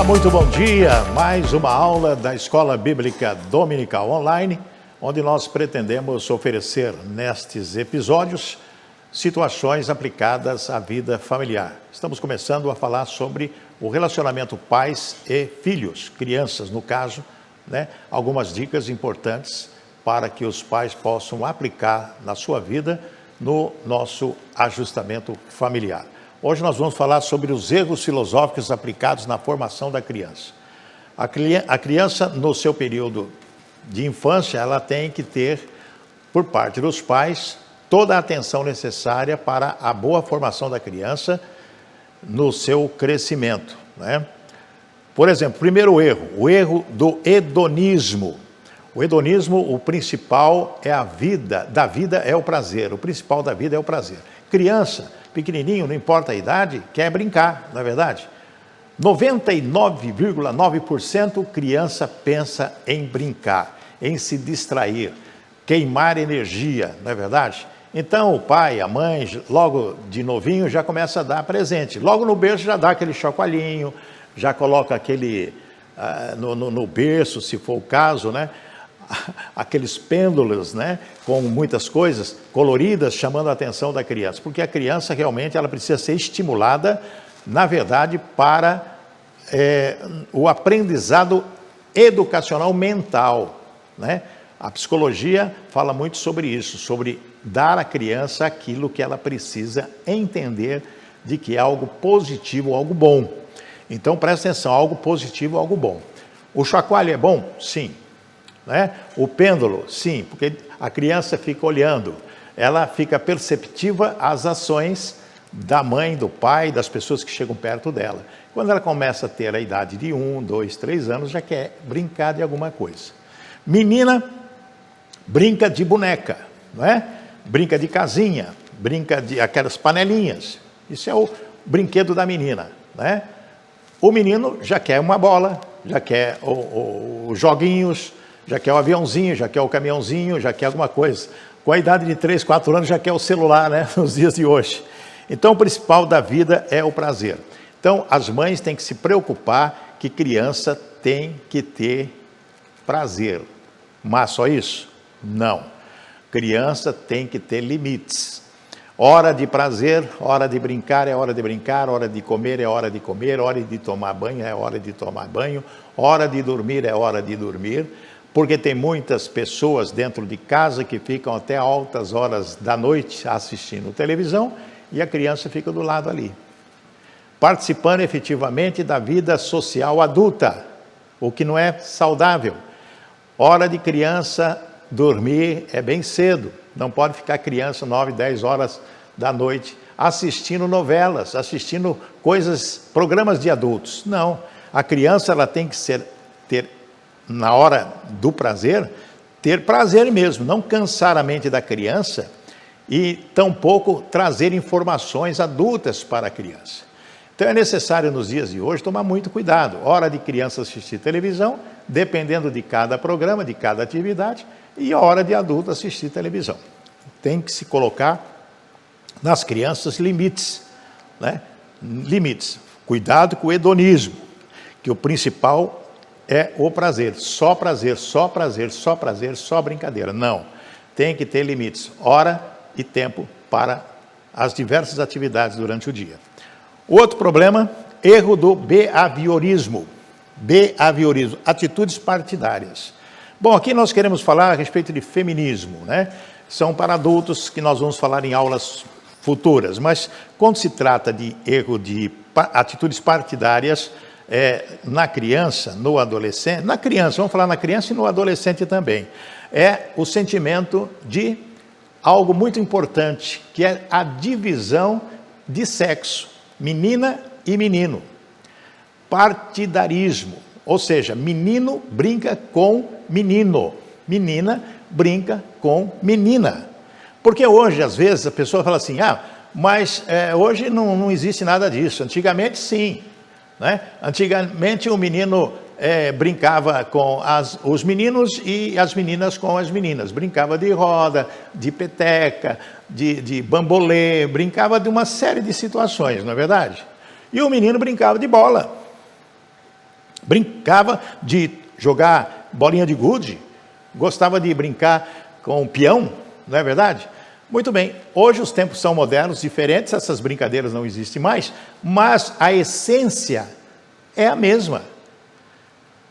muito bom dia. Mais uma aula da Escola Bíblica Dominical Online, onde nós pretendemos oferecer nestes episódios situações aplicadas à vida familiar. Estamos começando a falar sobre o relacionamento pais e filhos, crianças no caso, né? Algumas dicas importantes para que os pais possam aplicar na sua vida no nosso ajustamento familiar. Hoje nós vamos falar sobre os erros filosóficos aplicados na formação da criança. A criança, no seu período de infância, ela tem que ter, por parte dos pais, toda a atenção necessária para a boa formação da criança no seu crescimento, né? Por exemplo, primeiro erro, o erro do hedonismo. O hedonismo, o principal é a vida, da vida é o prazer, o principal da vida é o prazer. Criança, pequenininho, não importa a idade, quer brincar, não é verdade? 99,9% criança pensa em brincar, em se distrair, queimar energia, não é verdade? Então o pai, a mãe, logo de novinho já começa a dar presente. Logo no berço já dá aquele chocolinho, já coloca aquele no berço, se for o caso, né? Aqueles pêndulos, né, com muitas coisas coloridas, chamando a atenção da criança, porque a criança realmente ela precisa ser estimulada, na verdade, para o aprendizado educacional mental, né? A psicologia fala muito sobre isso, sobre dar à criança aquilo que ela precisa entender de que é algo positivo, algo bom. Então, presta atenção, algo positivo, algo bom. O chacoalho é bom? Sim. Né? O pêndulo, sim, porque a criança fica olhando, ela fica perceptiva às ações da mãe, do pai, das pessoas que chegam perto dela. Quando ela começa a ter a idade de 1, 2, 3 anos, já quer brincar de alguma coisa. Menina brinca de boneca, não é? Brinca de casinha, brinca de aquelas panelinhas. Isso é o brinquedo da menina, né? O menino já quer uma bola, já quer os joguinhos, já quer o aviãozinho, já quer o caminhãozinho, já quer alguma coisa. Com a idade de 3, 4 anos já quer o celular, né, nos dias de hoje. Então o principal da vida é o prazer. Então as mães têm que se preocupar que criança tem que ter prazer. Mas só isso? Não. Criança tem que ter limites. Hora de prazer, hora de brincar é hora de brincar, hora de comer é hora de comer, hora de tomar banho é hora de tomar banho, hora de dormir é hora de dormir. Porque tem muitas pessoas dentro de casa que ficam até altas horas da noite assistindo televisão e a criança fica do lado ali, participando efetivamente da vida social adulta, o que não é saudável. Hora de criança dormir é bem cedo, não pode ficar criança 9, 10 horas da noite assistindo novelas, assistindo programas de adultos. Não, a criança ela tem que ter na hora do prazer, ter prazer mesmo, não cansar a mente da criança e tampouco trazer informações adultas para a criança. Então é necessário nos dias de hoje tomar muito cuidado. Hora de criança assistir televisão, dependendo de cada programa, de cada atividade, e hora de adulto assistir televisão. Tem que se colocar nas crianças limites, né? Limites. Cuidado com o hedonismo, que o principal é o prazer, só prazer, só prazer, só prazer, só brincadeira. Não, tem que ter limites, hora e tempo para as diversas atividades durante o dia. Outro problema, erro do behaviorismo. Behaviorismo, atitudes partidárias. Bom, aqui nós queremos falar a respeito de feminismo, né? São para adultos que nós vamos falar em aulas futuras, mas quando se trata de erro de atitudes partidárias, na criança, no adolescente, na criança, vamos falar na criança e no adolescente também, é o sentimento de algo muito importante, que é a divisão de sexo, menina e menino. Partidarismo, ou seja, menino brinca com menino, menina brinca com menina. Porque hoje, às vezes, a pessoa fala assim, mas hoje não existe nada disso, antigamente sim. Né? Antigamente o menino brincava com os meninos e as meninas com as meninas. Brincava de roda, de peteca, de bambolê, brincava de uma série de situações, não é verdade? E o menino brincava de bola. Brincava de jogar bolinha de gude, gostava de brincar com peão, não é verdade? Muito bem, hoje os tempos são modernos, diferentes, essas brincadeiras não existem mais, mas a essência é a mesma.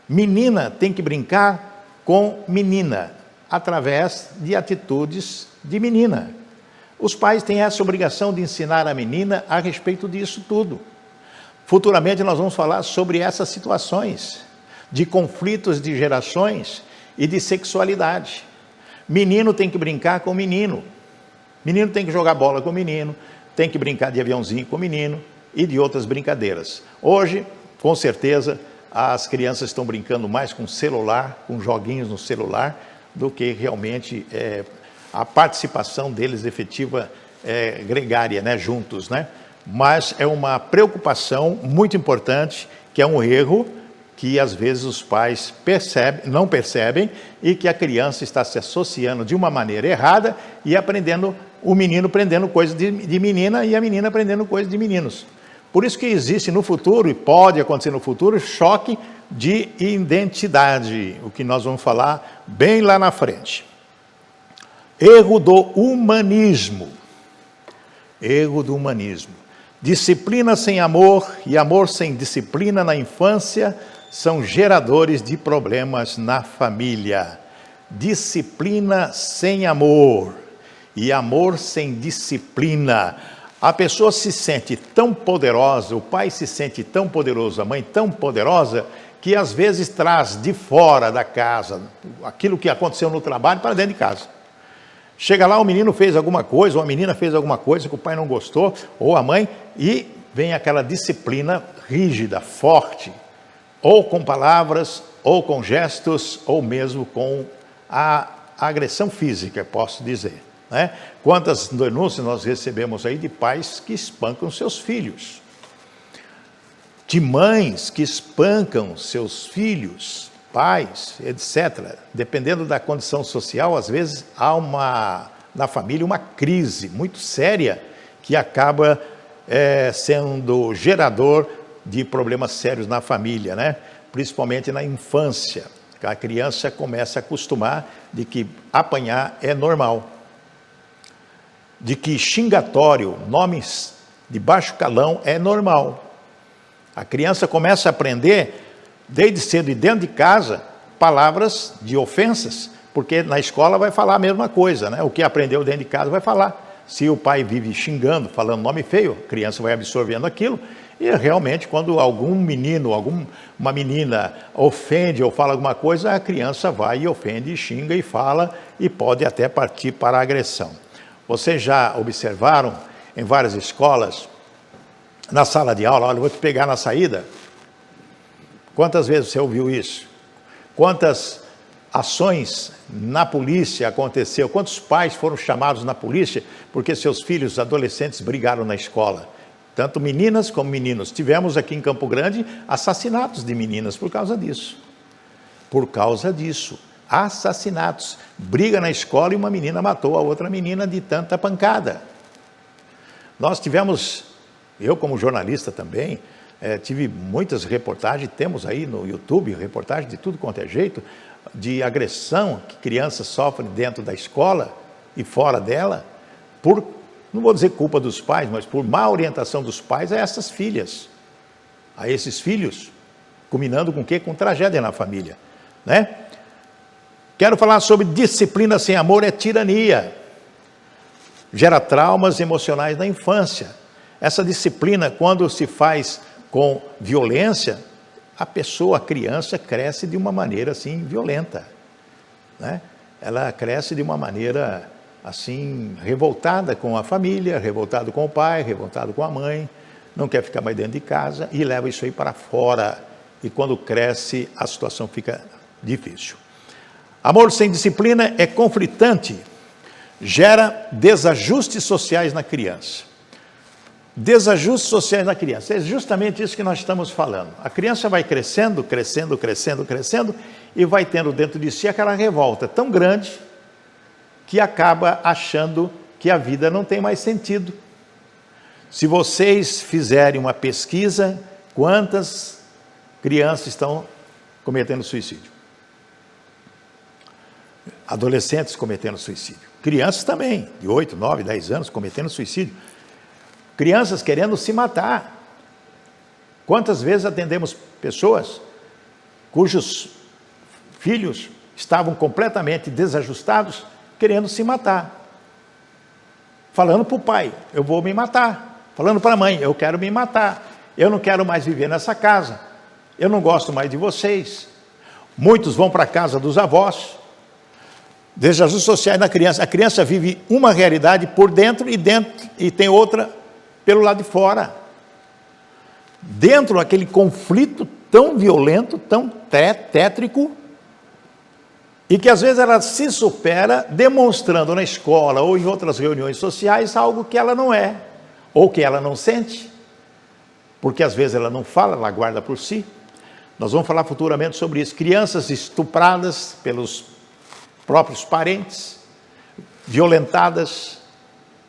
Menina tem que brincar com menina, através de atitudes de menina. Os pais têm essa obrigação de ensinar a menina a respeito disso tudo. Futuramente nós vamos falar sobre essas situações de conflitos de gerações e de sexualidade. Menino tem que brincar com menino. Menino tem que jogar bola com menino, tem que brincar de aviãozinho com menino e de outras brincadeiras. Hoje, com certeza, as crianças estão brincando mais com celular, com joguinhos no celular, do que realmente a participação deles efetiva gregária, né, juntos, né? Mas é uma preocupação muito importante, que é um erro que às vezes os pais não percebem e que a criança está se associando de uma maneira errada e aprendendo, o menino aprendendo coisas de menina e a menina aprendendo coisas de meninos. Por isso que existe no futuro, e pode acontecer no futuro, choque de identidade, o que nós vamos falar bem lá na frente. Erro do humanismo. Erro do humanismo. Disciplina sem amor e amor sem disciplina na infância são geradores de problemas na família. Disciplina sem amor e amor sem disciplina. A pessoa se sente tão poderosa, o pai se sente tão poderoso, a mãe tão poderosa, que às vezes traz de fora da casa aquilo que aconteceu no trabalho para dentro de casa. Chega lá, o menino fez alguma coisa, ou a menina fez alguma coisa que o pai não gostou, ou a mãe, e vem aquela disciplina rígida, forte, ou com palavras, ou com gestos, ou mesmo com a agressão física, posso dizer, né? Quantas denúncias nós recebemos aí de pais que espancam seus filhos, de mães que espancam seus filhos, pais, etc. Dependendo da condição social, às vezes há na família uma crise muito séria que acaba sendo gerador de problemas sérios na família, né? Principalmente na infância. A criança começa a acostumar de que apanhar é normal, de que xingatório, nomes de baixo calão é normal. A criança começa a aprender desde cedo e dentro de casa, palavras de ofensas, porque na escola vai falar a mesma coisa, né? O que aprendeu dentro de casa vai falar. Se o pai vive xingando, falando nome feio, a criança vai absorvendo aquilo, e realmente quando algum menino, uma menina ofende ou fala alguma coisa, a criança vai e ofende, xinga e fala, e pode até partir para a agressão. Vocês já observaram em várias escolas, na sala de aula, olha, eu vou te pegar na saída. Quantas vezes você ouviu isso? Quantas ações na polícia aconteceu? Quantos pais foram chamados na polícia porque seus filhos adolescentes brigaram na escola? Tanto meninas como meninos. Tivemos aqui em Campo Grande assassinatos de meninas por causa disso. Por causa disso. Assassinatos. Briga na escola e uma menina matou a outra menina de tanta pancada. Nós tivemos, eu como jornalista também, tive muitas reportagens, temos aí no YouTube reportagens de tudo quanto é jeito, de agressão que crianças sofrem dentro da escola e fora dela, por, não vou dizer culpa dos pais, mas por má orientação dos pais a essas filhas, a esses filhos, culminando com o quê? Com tragédia na família, né? Quero falar sobre disciplina sem amor é tirania, gera traumas emocionais na infância. Essa disciplina, quando se faz com violência, a pessoa, a criança, cresce de uma maneira assim violenta, né? Ela cresce de uma maneira assim revoltada com a família, revoltado com o pai, revoltado com a mãe, não quer ficar mais dentro de casa e leva isso aí para fora. E quando cresce, a situação fica difícil. Amor sem disciplina é conflitante, gera desajustes sociais na criança. Desajustes sociais na criança, é justamente isso que nós estamos falando. A criança vai crescendo, crescendo, crescendo, crescendo, e vai tendo dentro de si aquela revolta tão grande que acaba achando que a vida não tem mais sentido. Se vocês fizerem uma pesquisa, quantas crianças estão cometendo suicídio. Adolescentes cometendo suicídio. Crianças também, de 8, 9, 10 anos, cometendo suicídio. Crianças querendo se matar. Quantas vezes atendemos pessoas cujos filhos estavam completamente desajustados, querendo se matar. Falando para o pai, eu vou me matar. Falando para a mãe, eu quero me matar. Eu não quero mais viver nessa casa. Eu não gosto mais de vocês. Muitos vão para a casa dos avós. Desajustes sociais na criança. A criança vive uma realidade por dentro e tem outra pelo lado de fora. Dentro daquele conflito tão violento, tão tétrico, e que às vezes ela se supera demonstrando na escola ou em outras reuniões sociais algo que ela não é, ou que ela não sente, porque às vezes ela não fala, ela guarda por si. Nós vamos falar futuramente sobre isso. Crianças estupradas pelos próprios parentes, violentadas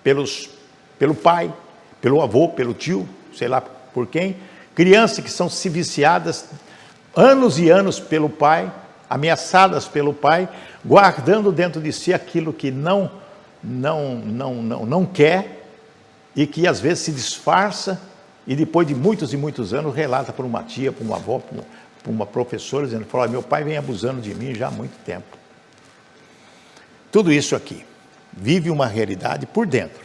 pelo pai, pelo avô, pelo tio, sei lá por quem. Crianças que são se viciadas anos e anos pelo pai, ameaçadas pelo pai, guardando dentro de si aquilo que não quer e que às vezes se disfarça e depois de muitos e muitos anos relata para uma tia, para uma avó, para uma professora, dizendo, meu pai vem abusando de mim já há muito tempo. Tudo isso aqui vive uma realidade por dentro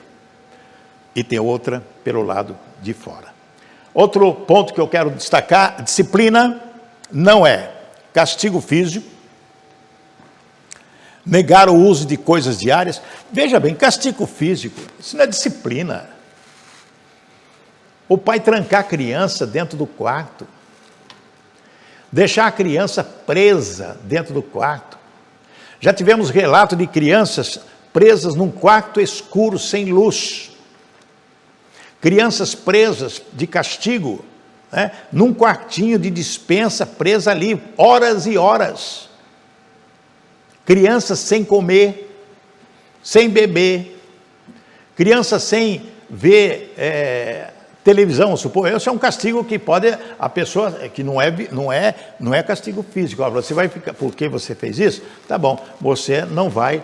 e tem outra pelo lado de fora. Outro ponto que eu quero destacar, disciplina não é castigo físico, negar o uso de coisas diárias. Veja bem, castigo físico, isso não é disciplina. O pai trancar a criança dentro do quarto, deixar a criança presa dentro do quarto. Já tivemos relato de crianças presas num quarto escuro, sem luz. Crianças presas de castigo, num quartinho de despensa, presa ali, horas e horas. Crianças sem comer, sem beber. Crianças sem ver televisão, supor. Esse é um castigo que pode, a pessoa, que não é castigo físico. Você vai ficar, porque você fez isso? Tá bom, você não vai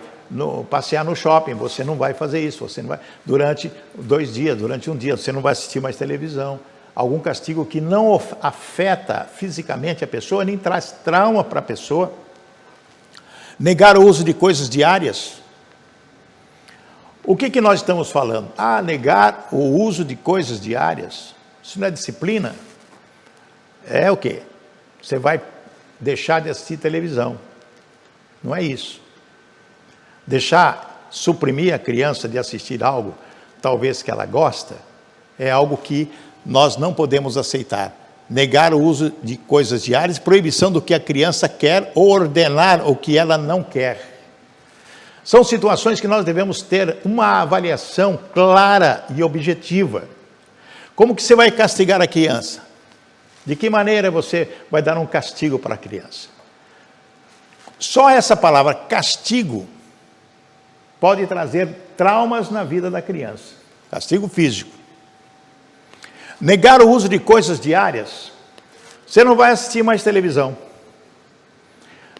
passear no shopping, você não vai fazer isso, você não vai, durante 2 dias, durante um dia, você não vai assistir mais televisão. Algum castigo que não afeta fisicamente a pessoa, nem traz trauma para a pessoa. Negar o uso de coisas diárias. O que nós estamos falando? Negar o uso de coisas diárias. Isso não é disciplina? É o quê? Você vai deixar de assistir televisão. Não é isso. Suprimir a criança de assistir algo, talvez que ela gosta, é algo que nós não podemos aceitar. Negar o uso de coisas diárias, proibição do que a criança quer ou ordenar o que ela não quer. São situações que nós devemos ter uma avaliação clara e objetiva. Como que você vai castigar a criança? De que maneira você vai dar um castigo para a criança? Só essa palavra castigo pode trazer traumas na vida da criança. Castigo físico. Negar o uso de coisas diárias. Você não vai assistir mais televisão.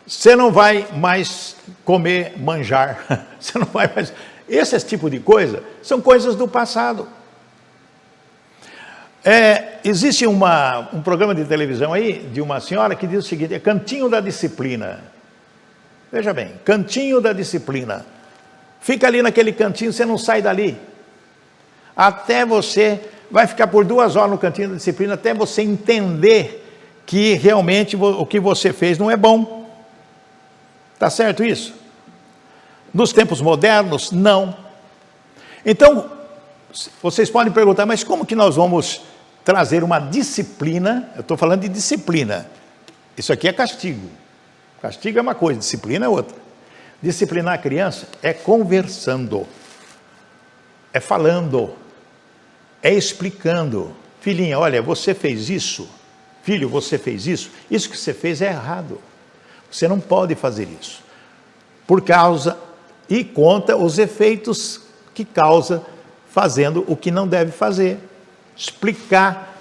Você não vai mais comer manjar. Você não vai mais... Esse tipo de coisa são coisas do passado. Existe um programa de televisão aí, de uma senhora que diz o seguinte, é Cantinho da Disciplina. Veja bem, Cantinho da Disciplina. Fica ali naquele cantinho, você não sai dali. Até você vai ficar por 2 horas no Cantinho da Disciplina, até você entender que realmente o que você fez não é bom. Está certo isso? Nos tempos modernos, não. Então, vocês podem perguntar, mas como que nós vamos trazer uma disciplina? Eu estou falando de disciplina. Isso aqui é castigo. Castigo é uma coisa, disciplina é outra. Disciplinar a criança é conversando, é falando, é explicando. Filhinha, olha, você fez isso. Filho, você fez isso. Isso que você fez é errado. Você não pode fazer isso. Por causa e conta os efeitos que causa fazendo o que não deve fazer. Explicar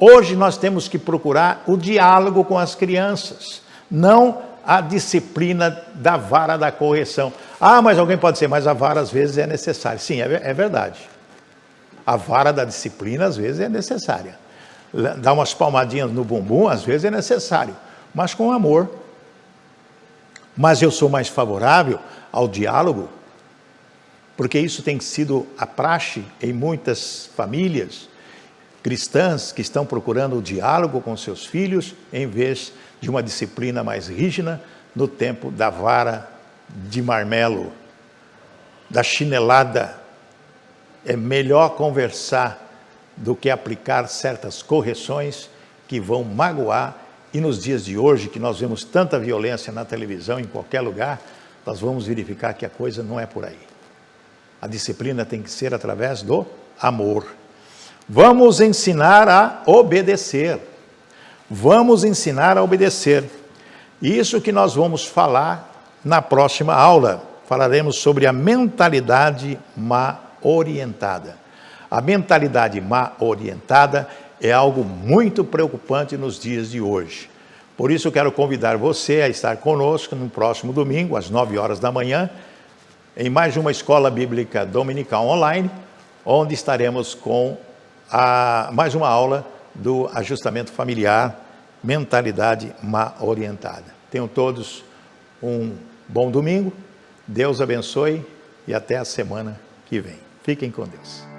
Hoje nós temos que procurar o diálogo com as crianças, não a disciplina da vara da correção. Ah, mas alguém pode dizer, mas a vara às vezes é necessária. Sim, é verdade. A vara da disciplina às vezes é necessária. Dar umas palmadinhas no bumbum às vezes é necessário, mas com amor. Mas eu sou mais favorável ao diálogo, porque isso tem sido a praxe em muitas famílias cristãs que estão procurando o diálogo com seus filhos, em vez de uma disciplina mais rígida no tempo da vara de marmelo, da chinelada. É melhor conversar do que aplicar certas correções que vão magoar. E nos dias de hoje, que nós vemos tanta violência na televisão, em qualquer lugar, nós vamos verificar que a coisa não é por aí. A disciplina tem que ser através do amor. Vamos ensinar a obedecer. Vamos ensinar a obedecer. Isso que nós vamos falar na próxima aula. Falaremos sobre a mentalidade má orientada. A mentalidade má orientada é algo muito preocupante nos dias de hoje. Por isso eu quero convidar você a estar conosco no próximo domingo, às 9 horas da manhã, em mais uma escola bíblica dominical online, onde estaremos com mais uma aula do ajustamento familiar, mentalidade má orientada. Tenham todos um bom domingo, Deus abençoe e até a semana que vem. Fiquem com Deus.